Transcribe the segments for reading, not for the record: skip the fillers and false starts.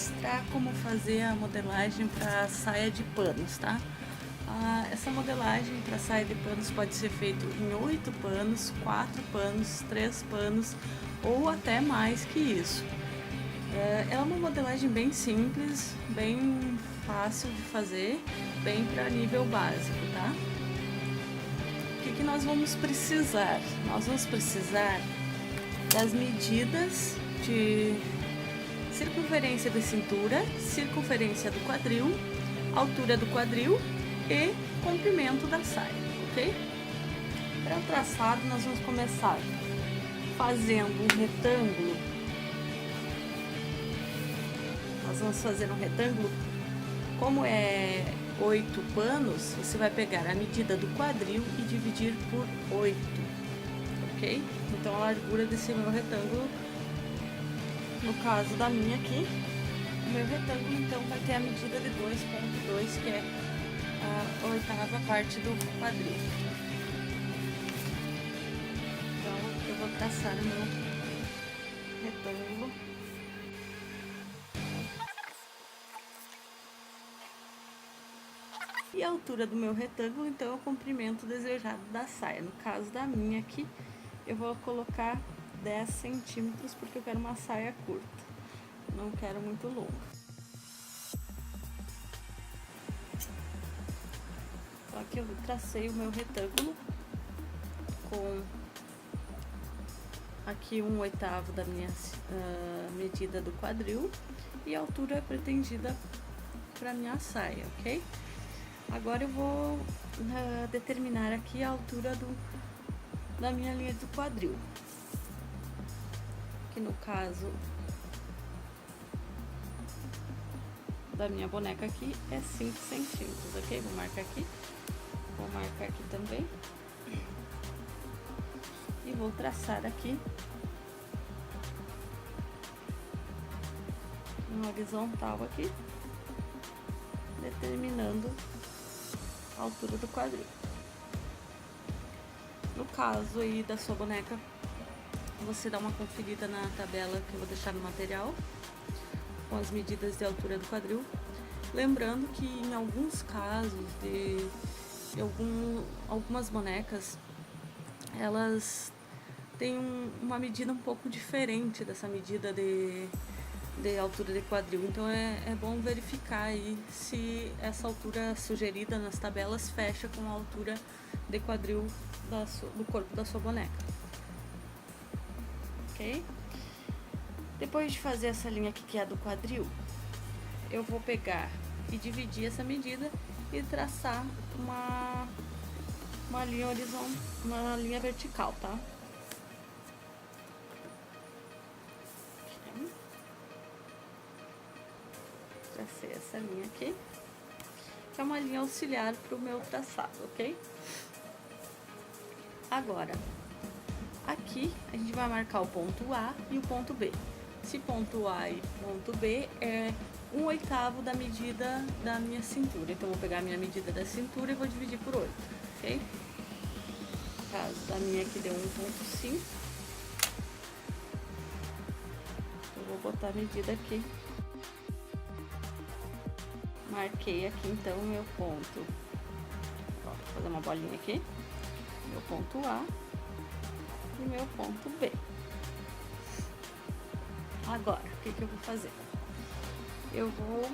mostrar como fazer a modelagem para saia de panos, tá? Essa modelagem para saia de panos pode ser feito em 8 panos, 4 panos, 3 panos ou até mais que isso. É uma modelagem bem simples, bem fácil de fazer, bem para nível básico, tá? O que nós vamos precisar? Nós vamos precisar das medidas de circunferência da cintura, circunferência do quadril, altura do quadril e comprimento da saia, ok? Para o traçado, nós vamos começar fazendo um retângulo. Nós vamos fazer um retângulo. Como é 8 panos, você vai pegar a medida do quadril e dividir por 8, ok? Então, a largura desse meu retângulo, no caso da minha aqui, o meu retângulo, então, vai ter a medida de 2,2, que é a 8ª parte do quadril. Então, eu vou traçar o meu retângulo. E a altura do meu retângulo, então, é o comprimento desejado da saia. No caso da minha aqui, eu vou colocar 10 centímetros, porque eu quero uma saia curta. Não quero muito longa. Então, aqui eu tracei o meu retângulo com aqui 1/8 da minha medida do quadril e a altura pretendida para minha saia, ok? Agora eu vou determinar aqui a altura da minha linha do quadril, que no caso da minha boneca aqui é 5 centímetros, ok? Vou marcar aqui também e vou traçar aqui uma horizontal aqui, determinando a altura do quadril. No caso aí da sua boneca, você dá uma conferida na tabela que eu vou deixar no material, com as medidas de altura do quadril. Lembrando que em alguns casos de algumas bonecas, elas têm uma medida um pouco diferente dessa medida de altura de quadril, então é bom verificar aí se essa altura sugerida nas tabelas fecha com a altura de quadril do corpo da sua boneca, ok? Depois de fazer essa linha aqui que é a do quadril, eu vou pegar e dividir essa medida e traçar uma linha horizontal, uma linha vertical, tá? Tracei essa linha aqui, que é uma linha auxiliar para o meu traçado, ok? Agora, aqui a gente vai marcar o ponto A e o ponto B. Esse ponto A e ponto B é 1/8 da medida da minha cintura. Então, eu vou pegar a minha medida da cintura e vou dividir por 8, ok? No caso da minha aqui deu 1,5. Eu vou botar a medida aqui. Marquei aqui, então, o meu ponto. Ó, vou fazer uma bolinha aqui. Meu ponto A e meu ponto B. Agora, o que eu vou fazer? Eu vou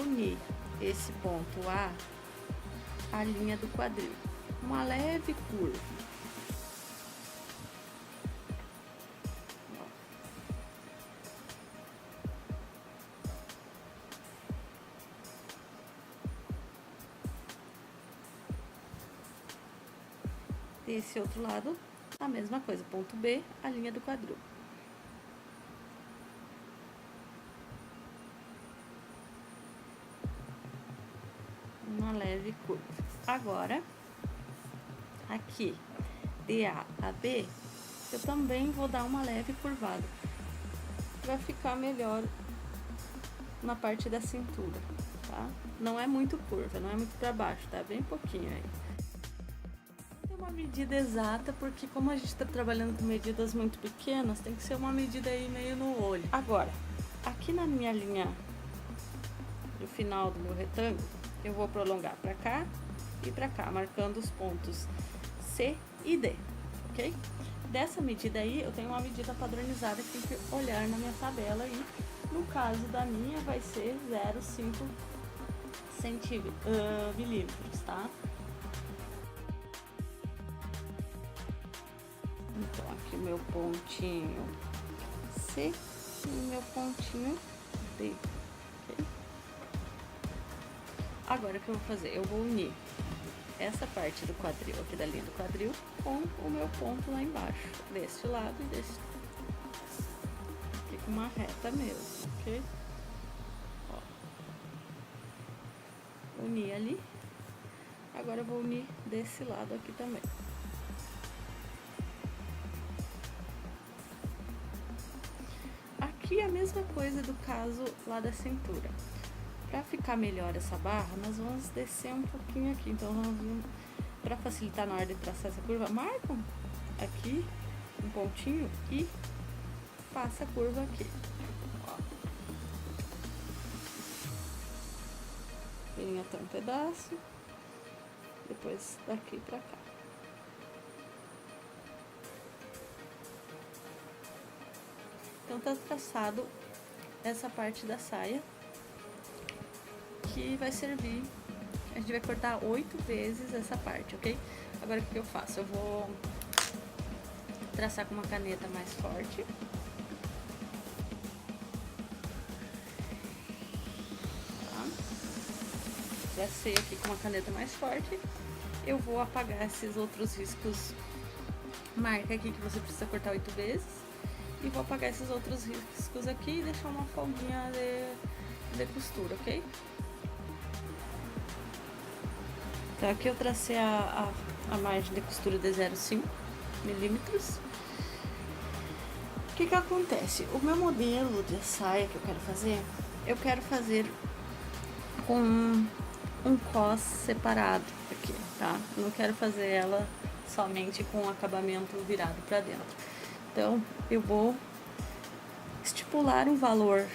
unir esse ponto A à linha do quadril. Uma leve curva. Desse outro lado, a mesma coisa, ponto B, a linha do quadril. Uma leve curva. Agora, aqui, de A a B, eu também vou dar uma leve curvada. Vai ficar melhor na parte da cintura, tá? Não é muito curva, não é muito para baixo, tá? Bem pouquinho aí. uma medida exata, porque como a gente está trabalhando com medidas muito pequenas, tem que ser uma medida aí meio no olho. Agora, aqui na minha linha do final do meu retângulo, eu vou prolongar para cá e para cá, marcando os pontos C e D, ok? Dessa medida aí, eu tenho uma medida padronizada que tem que olhar na minha tabela e no caso da minha vai ser 0,5 milímetros, tá? Então, aqui o meu pontinho C e meu pontinho D, ok? Agora, o que eu vou fazer? Eu vou unir essa parte do quadril, aqui da linha do quadril, com o meu ponto lá embaixo, deste lado e deste lado. Fica uma reta mesmo, ok? Ó. Uni ali. Agora eu vou unir desse lado aqui também. Aqui a mesma coisa do caso lá da cintura. Para ficar melhor essa barra, nós vamos descer um pouquinho aqui. Então, para facilitar na hora de traçar essa curva, marcam aqui um pontinho e passa a curva aqui. Ó. Vem até um pedaço, depois daqui para cá. Então tá traçado essa parte da saia, que vai servir, a gente vai cortar 8 vezes essa parte, ok? Agora o que eu faço? Eu vou traçar com uma caneta mais forte. Tá? Tracei aqui com uma caneta mais forte. Eu vou apagar esses outros riscos. Marca aqui que você precisa cortar 8 vezes. E vou apagar esses outros riscos aqui e deixar uma folguinha de costura, ok? Então aqui eu tracei a margem de costura de 0,5 milímetros. O que acontece? O meu modelo de saia que eu quero fazer com um cos separado aqui, tá? Eu não quero fazer ela somente com o acabamento virado para dentro. Então, eu vou estipular um valor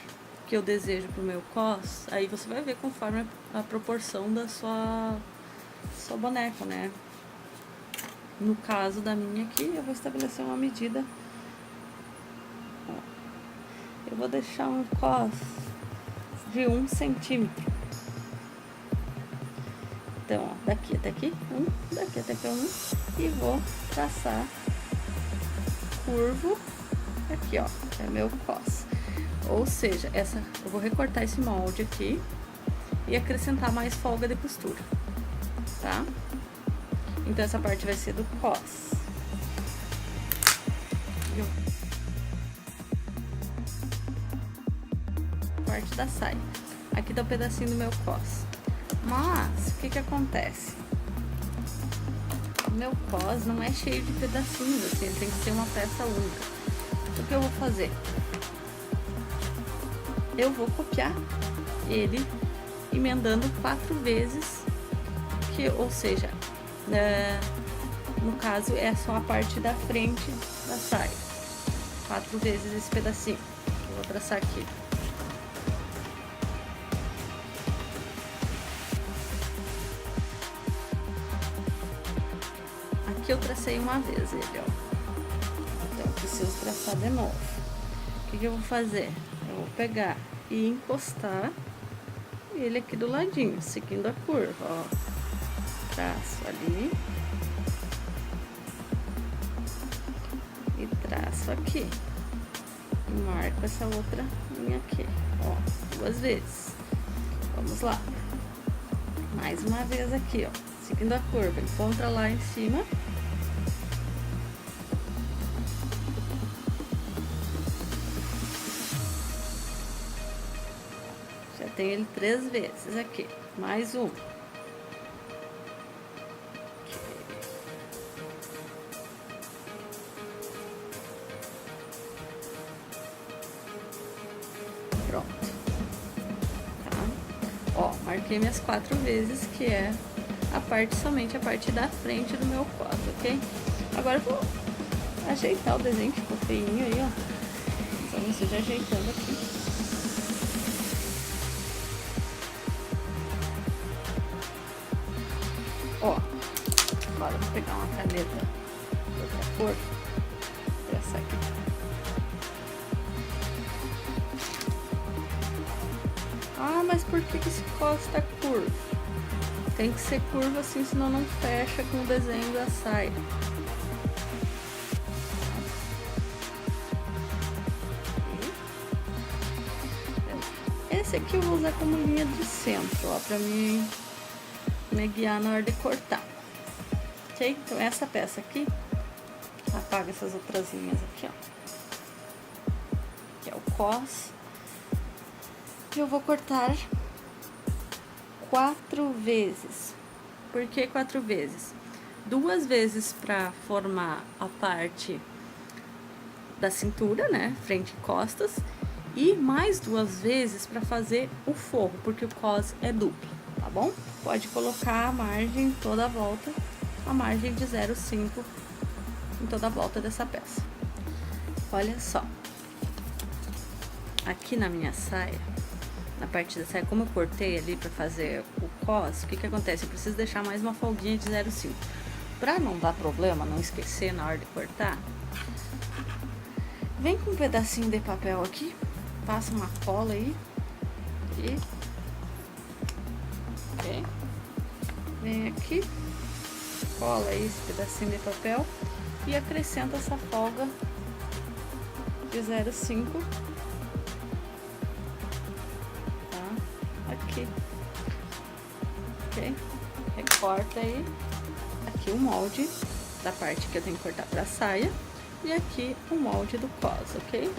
que eu desejo para o meu cos, aí você vai ver conforme a proporção da sua boneca, né? No caso da minha aqui, eu vou estabelecer uma medida. Ó, eu vou deixar um cos de 1 centímetro. Então, ó, daqui até aqui, 1, daqui até aqui 1, e vou traçar curvo aqui, ó, que é meu cos. Ou seja, eu vou recortar esse molde aqui e acrescentar mais folga de costura, tá? Então essa parte vai ser do cos. Parte da saia. Aqui tá um pedacinho do meu cos. Mas o que acontece? O meu cos não é cheio de pedacinhos, assim, ele tem que ser uma peça única. O que eu vou fazer? Eu vou copiar ele emendando 4 vezes, ou seja, no caso é só a parte da frente da saia. 4 vezes esse pedacinho. Eu vou traçar aqui. Aqui eu tracei uma vez ele, ó. Então eu preciso traçar de novo. O que eu vou fazer? Eu vou pegar e encostar ele aqui do ladinho, seguindo a curva, ó. Traço ali. E traço aqui. E marco essa outra linha aqui, ó. 2 vezes. Vamos lá. Mais uma vez aqui, ó. Seguindo a curva. Encontra lá em cima. Tem ele 3 vezes aqui, mais um. Pronto. Tá? Ó, marquei minhas 4 vezes, que é somente a parte da frente do meu cos, ok? Agora eu vou ajeitar o desenho que ficou feinho aí, ó. Só você já ajeitando aqui. Ó, agora eu vou pegar uma caneta de outra cor. Essa aqui. Ah, mas por que esse cos tá curvo? Tem que ser curvo assim, senão não fecha com o desenho da saia. Esse aqui eu vou usar como linha de centro, ó, pra me guiar na hora de cortar. Ok? Então essa peça aqui, apaga essas outras linhas aqui, ó. Que é o cos. E eu vou cortar 4 vezes. Por que 4 vezes? 2 vezes para formar a parte da cintura, né? Frente e costas. E mais 2 vezes para fazer o forro, porque o cos é duplo, tá bom? Pode colocar a margem toda a volta, a margem de 0,5 em toda a volta dessa peça. Olha só. Aqui na minha saia, na parte da saia, como eu cortei ali para fazer o cos, o que acontece? Eu preciso deixar mais uma folguinha de 0,5. Para não dar problema, não esquecer na hora de cortar, vem com um pedacinho de papel aqui, passa uma cola aí, e okay. Vem aqui, cola aí esse pedacinho de papel e acrescenta essa folga de 0,5. Aqui, ok? Recorta aí, aqui o molde da parte que eu tenho que cortar pra saia e aqui o molde do cos, ok?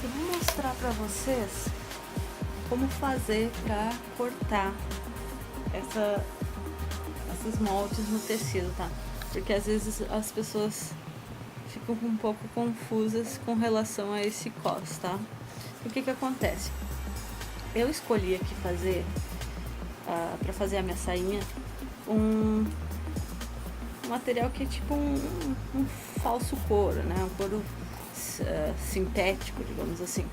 Eu vou mostrar pra vocês como fazer pra cortar esses moldes no tecido, tá? Porque às vezes as pessoas ficam um pouco confusas com relação a esse cos, tá? O que acontece? Eu escolhi aqui fazer, para fazer a minha sainha, um material que é tipo um falso couro, né? Um couro sintético, digamos assim.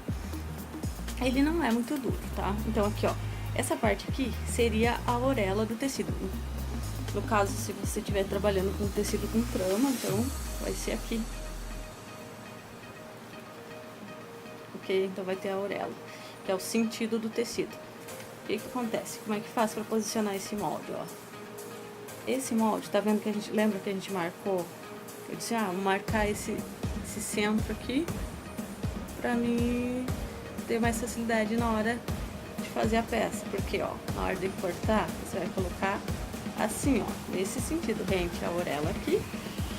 Ele não é muito duro, tá? Então aqui, ó, essa parte aqui seria a orelha do tecido. No caso, se você estiver trabalhando com tecido com trama, então vai ser aqui. Então vai ter a orelha, que é o sentido do tecido. O que acontece? Como é que faz para posicionar esse molde, ó? Esse molde, tá vendo que a gente lembra que a gente marcou? Eu disse, vou marcar esse centro aqui para mim ter mais facilidade na hora de fazer a peça, porque ó, na hora de cortar, você vai colocar assim, ó, nesse sentido, rente a orelha aqui,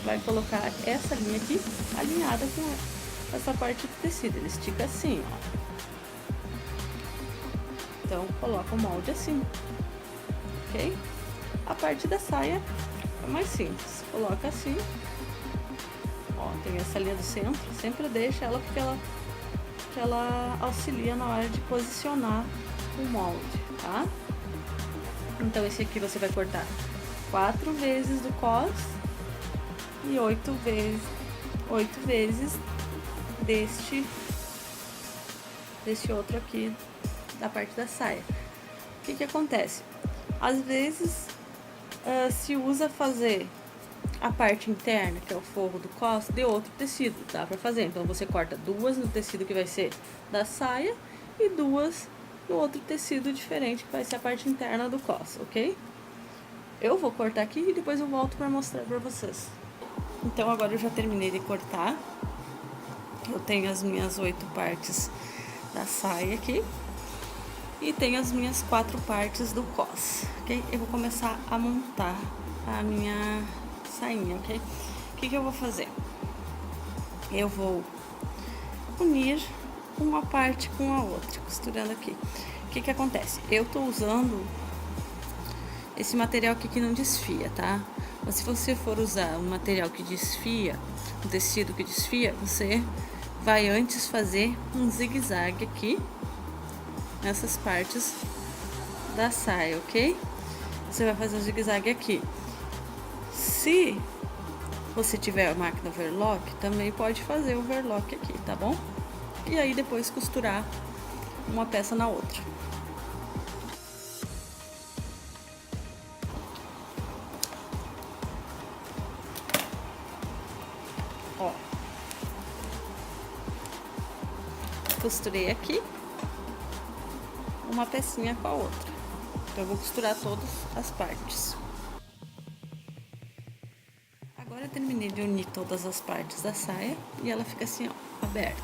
vai colocar essa linha aqui alinhada com essa parte do tecido, ele estica assim, ó. Então, coloca o molde assim, ok? A parte da saia é mais simples, coloca assim, ó, tem essa linha do centro, sempre deixa ela porque ela auxilia na hora de posicionar o molde, tá? Então, esse aqui você vai cortar 4 vezes do cos e 8 vezes deste outro aqui da parte da saia. O que acontece? Às vezes se usa fazer a parte interna, que é o forro do cos, de outro tecido, dá pra fazer. Então você corta 2 no tecido que vai ser da saia e 2 no outro tecido diferente, que vai ser a parte interna do cos, ok? Eu vou cortar aqui e depois eu volto pra mostrar pra vocês. Então agora eu já terminei de cortar. Eu tenho as minhas 8 partes da saia aqui e tenho as minhas 4 partes do cos, ok? Eu vou começar a montar a minha sainha, ok? O que eu vou fazer? Eu vou unir uma parte com a outra, costurando aqui. O que acontece? Eu tô usando esse material aqui que não desfia, tá? Mas se você for usar um material que desfia, um tecido que desfia, você vai antes fazer um zigue-zague aqui nessas partes da saia, ok? Você vai fazer um zigue-zague aqui. Se você tiver a máquina overlock, também pode fazer o overlock aqui, tá bom? E aí depois costurar uma peça na outra. Ó, costurei aqui uma pecinha com a outra. Então eu vou costurar todas as partes. Agora eu terminei de unir todas as partes da saia e ela fica assim, ó, aberta,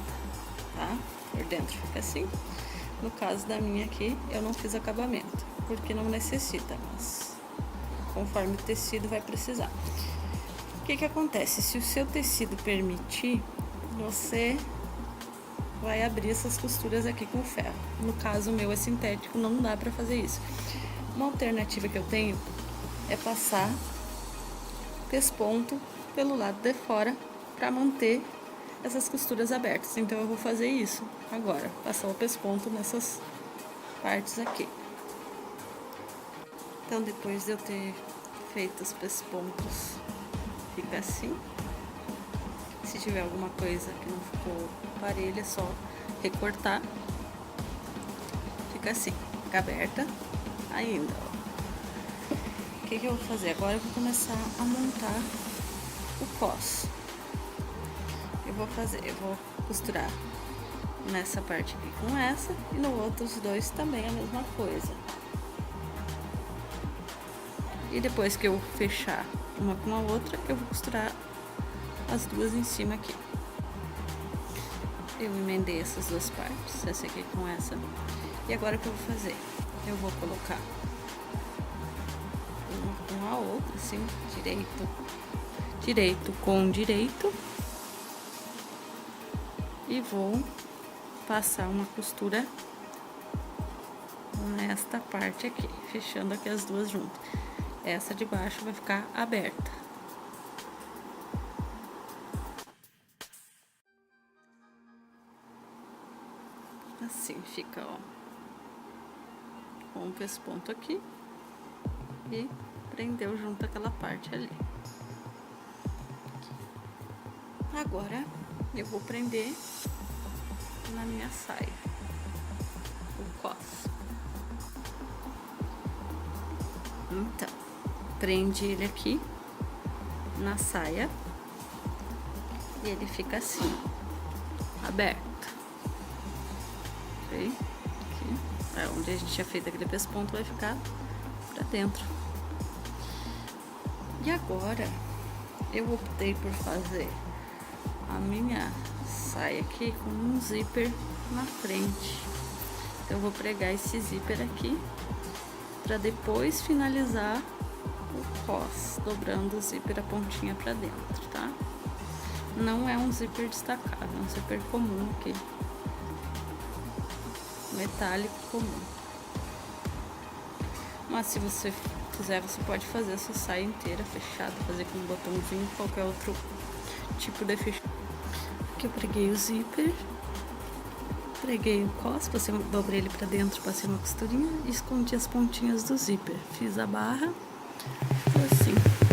tá? Por dentro fica assim. No caso da minha aqui, eu não fiz acabamento, porque não necessita, mas conforme o tecido vai precisar. O que que acontece? Se o seu tecido permitir, você vai abrir essas costuras aqui com ferro. No caso, o meu é sintético, não dá pra fazer isso. Uma alternativa que eu tenho é passar pesponto pelo lado de fora para manter essas costuras abertas. Então eu vou fazer isso agora, passar o pesponto nessas partes aqui. Então depois de eu ter feito os pespontos, fica assim. Se tiver alguma coisa que não ficou parelha, é só recortar. Fica assim, fica aberta ainda, ó. O que que eu vou fazer? Agora eu vou começar a montar o cos. Eu vou costurar nessa parte aqui com essa e no outros dois também a mesma coisa. E depois que eu fechar uma com a outra, eu vou costurar as duas em cima aqui. Eu emendei essas duas partes, essa aqui com essa. E agora o que eu vou fazer? Eu vou colocar uma com a outra, assim, direito com direito. E vou passar uma costura nesta parte aqui, fechando aqui as duas juntas. Essa de baixo vai ficar aberta. Assim fica, ó, com o pesponto aqui e prendeu junto aquela parte ali. Agora eu vou prender na minha saia o cos. Então, prende ele aqui na saia e ele fica assim, aberto. Ok? Aqui, é onde a gente tinha feito aquele pesponto, vai ficar pra dentro. E agora eu optei por fazer a minha saia aqui com um zíper na frente. Então eu vou pregar esse zíper aqui para depois finalizar o cos, dobrando o zíper a pontinha para dentro, tá? Não é um zíper destacável, é um zíper comum aqui, metálico comum. Mas se você quiser, você pode fazer essa saia inteira fechada, fazer com um botãozinho, qualquer outro tipo de fechamento. Aqui eu preguei o zíper, preguei o cos, dobrei ele pra dentro, passei uma costurinha e escondi as pontinhas do zíper. Fiz a barra, assim.